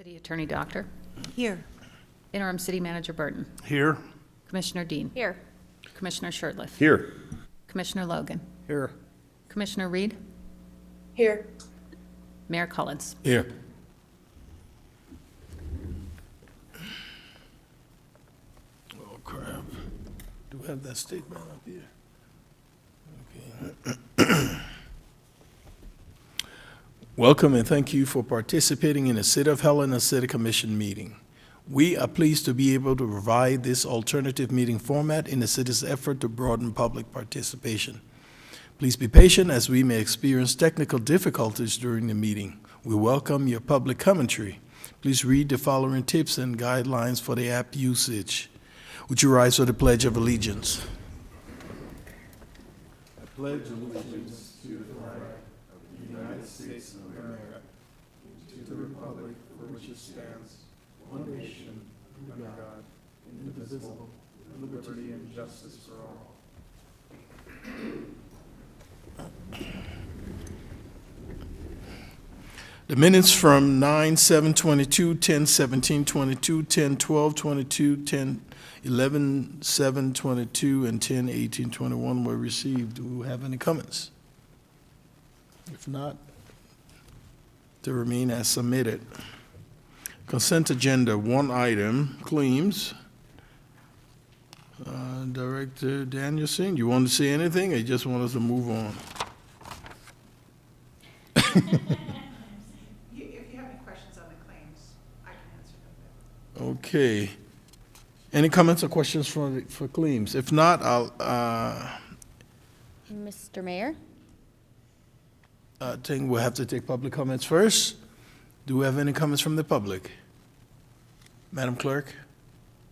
City Attorney Doctor. Here. Interim City Manager Burton. Here. Commissioner Dean. Here. Commissioner Shirtliff. Here. Commissioner Logan. Here. Commissioner Reed. Here. Mayor Collins. Here. Oh, crap. Do we have that statement up here? Okay. Welcome and thank you for participating in the City of Helena City Commission meeting. We are pleased to be able to provide this alternative meeting format in the city's effort to broaden public participation. Please be patient as we may experience technical difficulties during the meeting. We welcome your public commentary. Please read the following tips and guidelines for the app usage. Would you rise for the Pledge of Allegiance? I pledge allegiance to the flag of the United States of America, to the republic for which it stands, one nation, under God, indivisible, with liberty and justice for all. The minutes from 9/7/22, 10/17/22, 10/12/22, 10/11/7/22, and 10/18/21 were received. Do we have any comments? If not, to remain as submitted. Consent agenda, one item, claims. Director Danielson, you want to say anything, or you just want us to move on? If you have any questions on the claims, I can answer them. Okay. Any comments or questions for claims? If not, I'll, Mr. Mayor? I think we'll have to take public comments first. Do we have any comments from the public? Madam Clerk?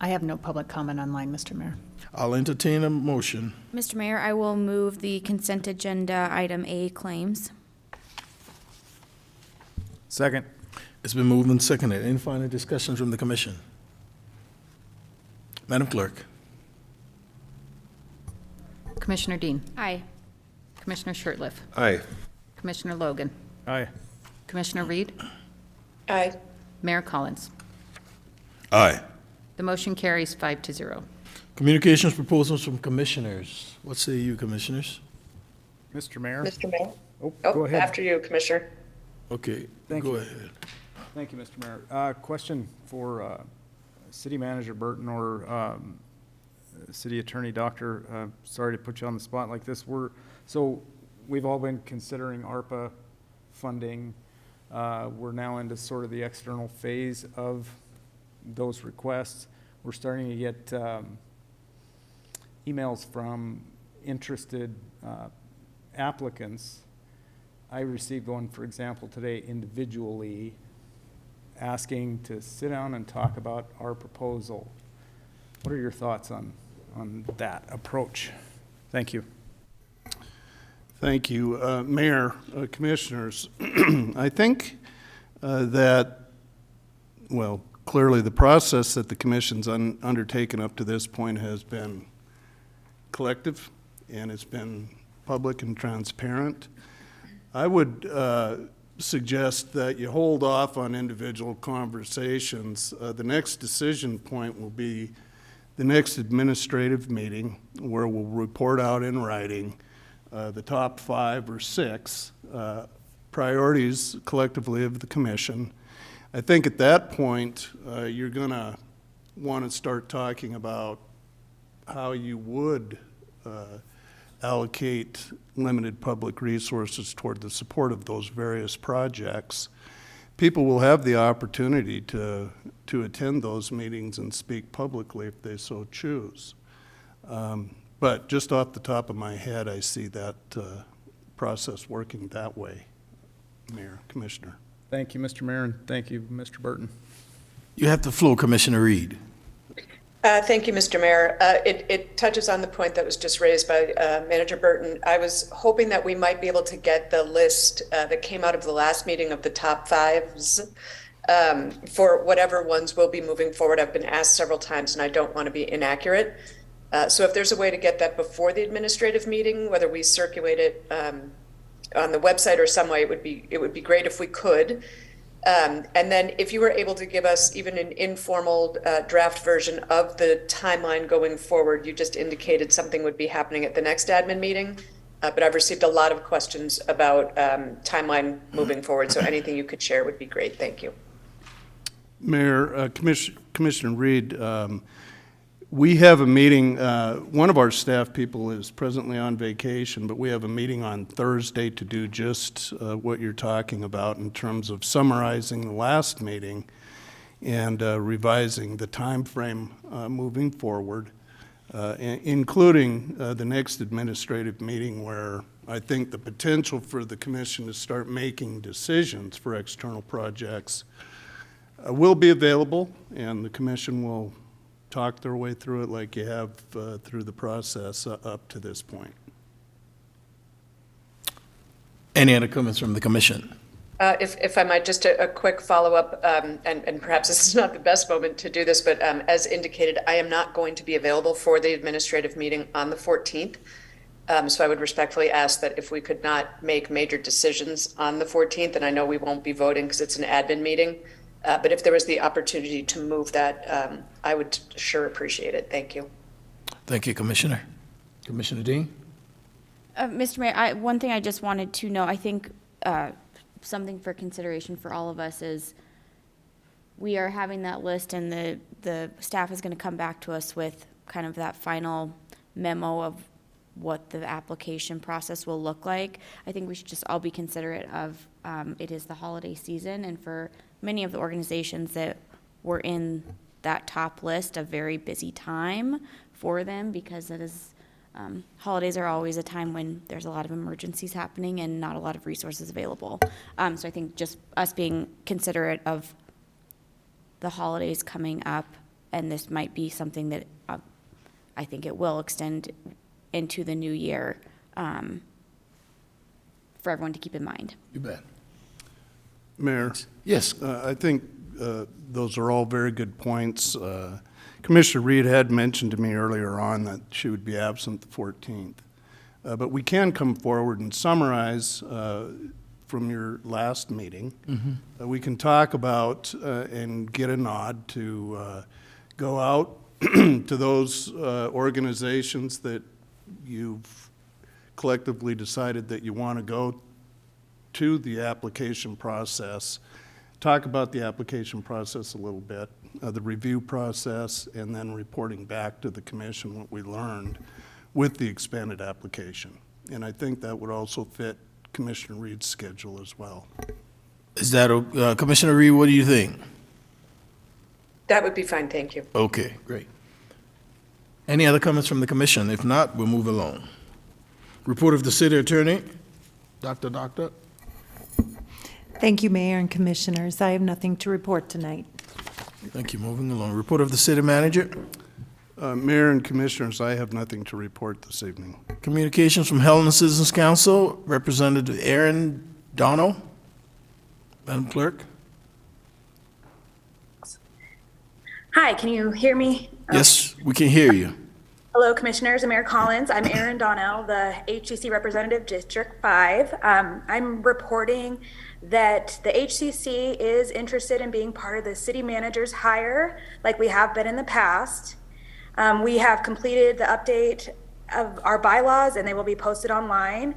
I have no public comment online, Mr. Mayor. I'll entertain a motion. Mr. Mayor, I will move the consent agenda item A claims. Second. It's been moved and seconded. Any final discussions from the commission? Madam Clerk? Commissioner Dean. Aye. Commissioner Shirtliff. Aye. Commissioner Logan. Aye. Commissioner Reed. Aye. Mayor Collins. Aye. The motion carries 5-0. Communications proposals from commissioners. What say you, commissioners? Mr. Mayor? Mr. Mayor? Oh, go ahead. After you, Commissioner. Okay, Thank go you. ahead. Thank you, Mr. Mayor. Question for City Manager Burton or City Attorney Doctor. Sorry to put you on the spot like this. So we've all been considering ARPA funding. We're now into sort of the external phase of those requests. We're starting to get emails from interested applicants. I received one, for example, today individually asking to sit down and talk about our proposal. What are your thoughts on that approach? Thank you. Thank you. Mayor, Commissioners, I think that, well, clearly the process that the Commission's undertaken up to this point has been collective and it's been public and transparent. I would suggest that you hold off on individual conversations. The next decision point will be the next administrative meeting where we'll report out in writing the top 5 or 6 priorities collectively of the Commission. I think at that point, you're going to want to start talking about how you would allocate limited public resources toward the support of those various projects. People will have the opportunity to attend those meetings and speak publicly if they so choose. But just off the top of my head, I see that process working that way, Mayor, Commissioner. Thank you, Mr. Mayor, and thank you, Mr. Burton. You have the floor, Commissioner Reed. Thank you, Mr. Mayor. It touches on the point that was just raised by Manager Burton. I was hoping that we might be able to get the list that came out of the last meeting of the top 5s for whatever ones will be moving forward. I've been asked several times and I don't want to be inaccurate. So if there's a way to get that before the administrative meeting, whether we circulate it on the website or some way, it would be great if we could. And then if you were able to give us even an informal draft version of the timeline going forward, you just indicated something would be happening at the next admin meeting. But I've received a lot of questions about timeline moving forward, so anything you could share would be great. Thank you. Mayor, Commissioner Reed, we have a meeting, one of our staff people is presently on vacation, but we have a meeting on Thursday to do just what you're talking about in terms of summarizing the last meeting and revising the time frame moving forward, including the next administrative meeting where I think the potential for the commission to start making decisions for external projects will be available, and the commission will talk their way through it like you have through the process up to this point. Any other comments from the commission? If I might, just a quick follow-up, and perhaps this is not the best moment to do this, but as indicated, I am not going to be available for the administrative meeting on the 14th. So I would respectfully ask that if we could not make major decisions on the 14th, and I know we won't be voting because it's an admin meeting, but if there was the opportunity to move that, I would sure appreciate it. Thank you. Thank you, Commissioner. Commissioner Dean? Mr. Mayor, one thing I just wanted to know, I think something for consideration for all of us is we are having that list, and the staff is going to come back to us with kind of that final memo of what the application process will look like. I think we should just all be considerate of it is the holiday season, and for many of the organizations that were in that top list, a very busy time for them, because it is holidays are always a time when there's a lot of emergencies happening and not a lot of resources available. So I think just us being considerate of the holidays coming up, and this might be something that I think it will extend into the new year for everyone to keep in mind. You bet. Mayor? Yes. I think those are all very good points. Commissioner Reed had mentioned to me earlier on that she would be absent the 14th. But we can come forward and summarize from your last meeting. We can talk about and get a nod to go out to those organizations that you've collectively decided that you want to go to the application process, talk about the application process a little bit, the review process, and then reporting back to the commission what we learned with the expanded application. And I think that would also fit Commissioner Reed's schedule as well. Is that, Commissioner Reed, what do you think? That would be fine. Thank you. Okay, great. Any other comments from the commission? If not, we'll move along. Report of the city attorney. Doctor. Thank you, Mayor and Commissioners. I have nothing to report tonight. Thank you. Moving along. Report of the city manager. Mayor and Commissioners, I have nothing to report this evening. Communications from Helena Citizens Council, Representative Aaron Dono. Madam Clerk. Hi, can you hear me? Yes, we can hear you. Hello, Commissioners. I'm Mayor Collins. I'm Erin Donnell, the HCC Representative, District 5. I'm reporting that the HCC is interested in being part of the city manager's hire, like we have been in the past. We have completed the update of our bylaws, and they will be posted online.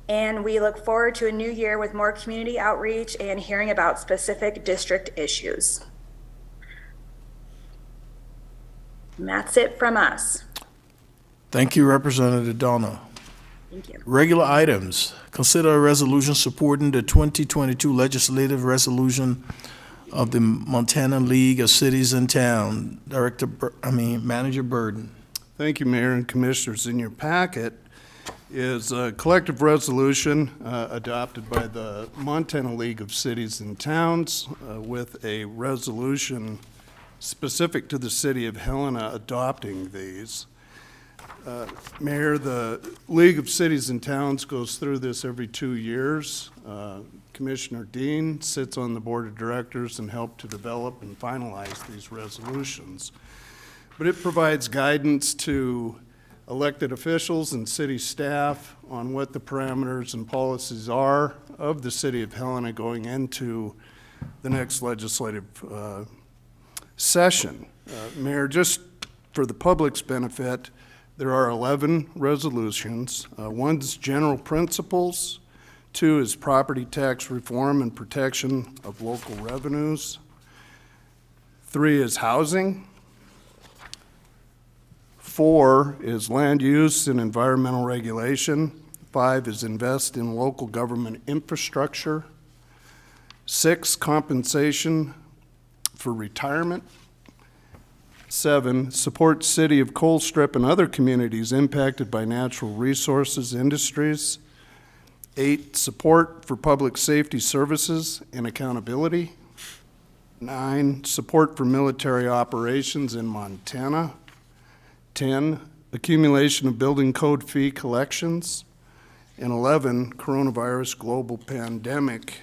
And we look forward to a new year with more community outreach and hearing about specific district issues. And that's it from us. Thank you, Representative Dono. Thank you. Regular items. Consider a resolution supporting the 2022 legislative resolution of the Montana League of Cities and Towns. Manager Burden. Thank you, Mayor and Commissioners. In your packet is a collective resolution adopted by the Montana League of Cities and Towns with a resolution specific to the city of Helena adopting these. Mayor, the League of Cities and Towns goes through this every 2 years. Commissioner Dean sits on the board of directors and helped to develop and finalize these resolutions. But it provides guidance to elected officials and city staff on what the parameters and policies are of the city of Helena going into the next legislative session. Mayor, just for the public's benefit, there are 11 resolutions. One's general principles, 2 is property tax reform and protection of local revenues, 3 is housing, 4 is land use and environmental regulation, 5 is invest in local government infrastructure, 6, compensation for retirement, 7, support city of Colstrip and other communities impacted by natural resources industries, 8, support for public safety services and accountability, 9, support for military operations in Montana, 10, accumulation of building code fee collections, and 11, coronavirus global pandemic.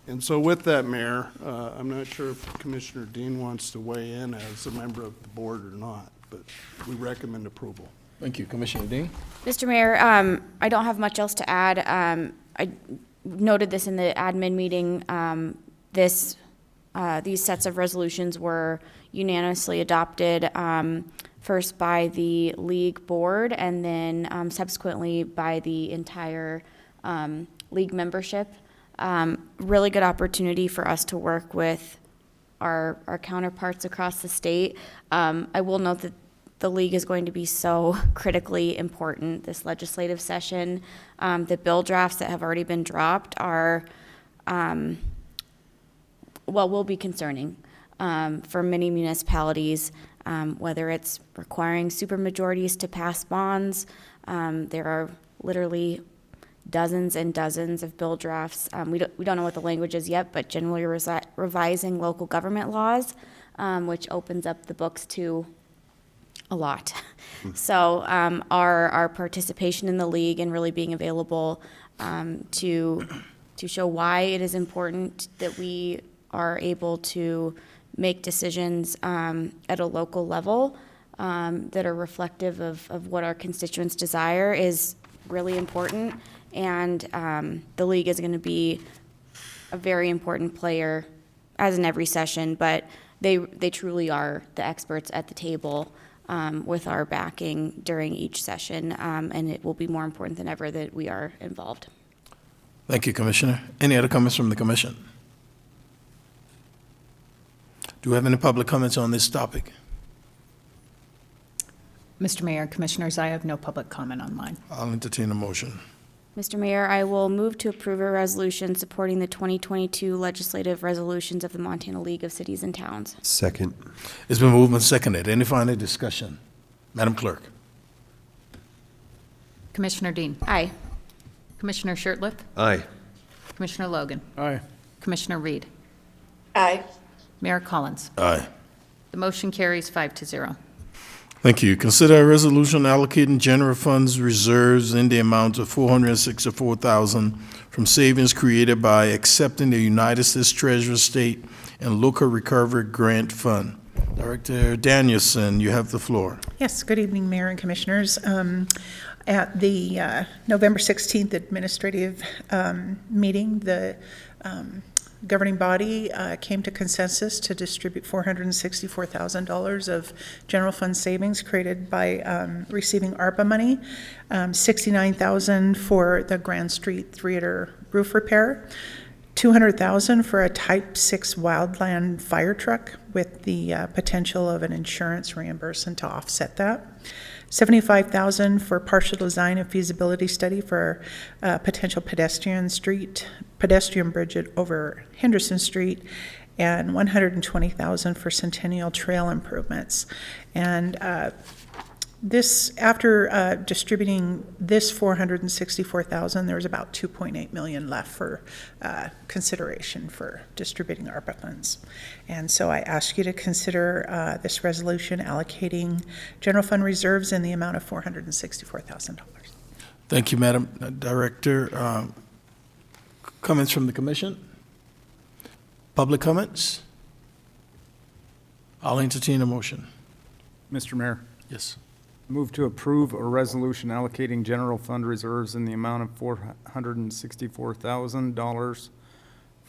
And so with that, Mayor, I'm not sure if Commissioner Dean wants to weigh in as a member of the board or not, but we recommend approval. Thank you. Commissioner Dean? Mr. Mayor, I don't have much else to add. I noted this in the admin meeting. These sets of resolutions were unanimously adopted, first by the league board and then subsequently by the entire league membership. Really good opportunity for us to work with our counterparts across the state. I will note that the league is going to be so critically important this legislative session. The bill drafts that have already been dropped are, will be concerning for many municipalities, whether it's requiring supermajorities to pass bonds. There are literally dozens and dozens of bill drafts. We don't know what the language is yet, but generally revising local government laws, which opens up the books to a lot. So our participation in the league and really being available to show why it is important that we are able to make decisions at a local level that are reflective of what our constituents desire is really important. And the league is going to be a very important player, as in every session, but they truly are the experts at the table with our backing during each session, and it will be more important than ever that we are involved. Thank you, Commissioner. Any other comments from the commission? Do we have any public comments on this topic? Mr. Mayor, Commissioners, I have no public comment online. I'll entertain a motion. Mr. Mayor, I will move to approve a resolution supporting the 2022 legislative resolutions of the Montana League of Cities and Towns. Second. It's been moved and seconded. Any final discussion? Madam Clerk? Commissioner Dean? Aye. Commissioner Shertliff? Aye. Commissioner Logan? Aye. Commissioner Reed? Aye. Mayor Collins? Aye. The motion carries 5-0. Thank you. Consider a resolution allocating general funds reserves in the amount of $464,000 from savings created by accepting the United States Treasury State and Local Recovery Grant Fund. Director Danielson, you have the floor. Yes, good evening, Mayor and Commissioners. At the November 16th administrative meeting, the governing body came to consensus to distribute $464,000 of general fund savings created by receiving ARPA money, $69,000 for the Grand Street Theater roof repair, $200,000 for a Type 6 wildland fire truck with the potential of an insurance reimbursement to offset that. $75,000 for partial design and feasibility study for a potential pedestrian bridge over Henderson Street, and $120,000 for Centennial Trail improvements. And this, after distributing this $464,000, there was about $2.8 million left for consideration for distributing ARPA funds. And so I ask you to consider this resolution allocating general fund reserves in the amount of $464,000. Thank you, Madam Director. Comments from the commission? Public comments? I'll entertain a motion. Mr. Mayor, Yes. move to approve a resolution allocating general fund reserves in the amount of $464,000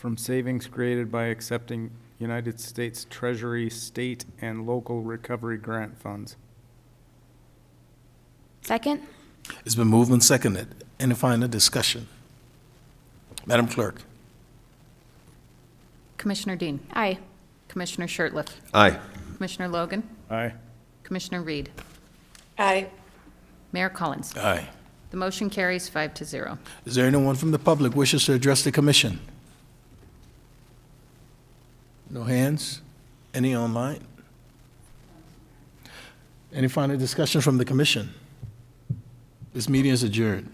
from savings created by accepting United States Treasury, state, and local recovery grant funds. Second? It's been moved and seconded. Any final discussion? Madam Clerk? Commissioner Dean? Aye. Commissioner Shertliff? Aye. Commissioner Logan? Aye. Commissioner Reed? Aye. Mayor Collins? Aye. The motion carries 5-0. Is there anyone from the public wishes to address the commission? No hands? Any online? Any final discussion from the commission? This meeting is adjourned.